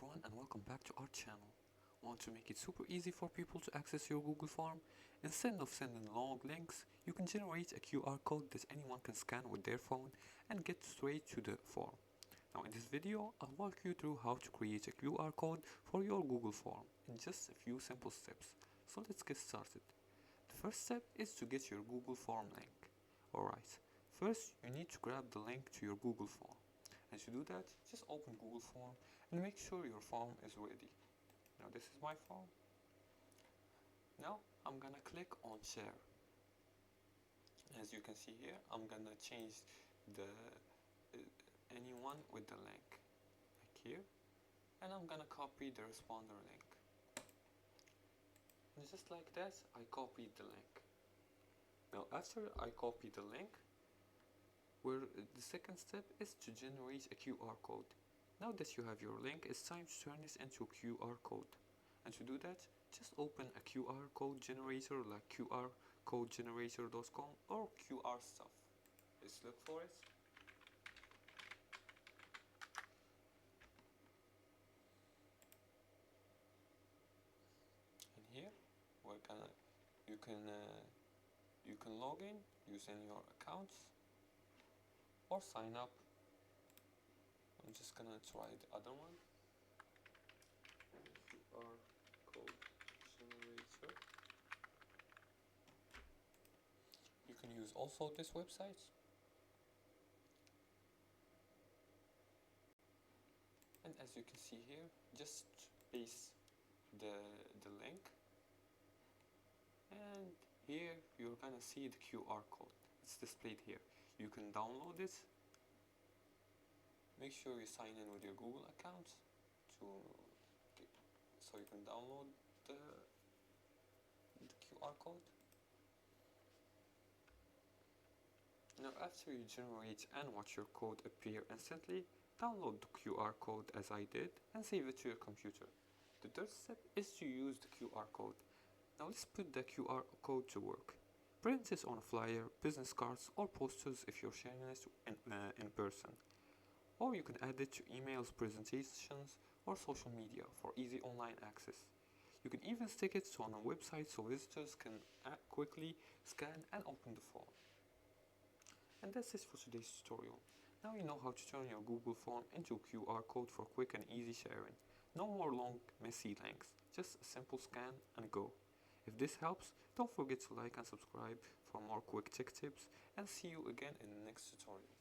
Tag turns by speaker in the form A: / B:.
A: everyone and welcome back to our channel. Want to make it super easy for people to access your Google form? Instead of sending long links, you can generate a QR code that anyone can scan with their phone and get straight to the form. Now in this video, I'll walk you through how to create a QR code for your Google form in just a few simple steps. So let's get started. The first step is to get your Google form link. Alright, first you need to grab the link to your Google form. And to do that, just open Google Form and make sure your form is ready. Now this is my form. Now I'm gonna click on share. As you can see here, I'm gonna change the anyone with the link, like here, and I'm gonna copy the responder link. And just like that, I copied the link. Now after I copy the link, the second step is to generate a QR code. Now that you have your link, it's time to turn this into a QR code. And to do that, just open a QR code generator like qrcodegenerator.com or QR stuff. Let's look for it. And here, you can log in using your accounts or sign up. I'm just gonna try the other one. QR code generator. You can use also this website. And as you can see here, just paste the link. And here you're gonna see the QR code. It's displayed here. You can download it. Make sure you sign in with your Google account so you can download the QR code. Now after you generate and watch your code appear instantly, download the QR code as I did and save it to your computer. The third step is to use the QR code. Now let's put the QR code to work. Print this on a flyer, business cards or posters if you're sharing this in person. Or you can add it to emails, presentations or social media for easy online access. You can even stick it on a website so visitors can quickly scan and open the form. And that's it for today's tutorial. Now you know how to turn your Google form into a QR code for quick and easy sharing. No more long, messy links, just a simple scan and go. If this helps, don't forget to like and subscribe for more quick tech tips, and see you again in the next tutorial.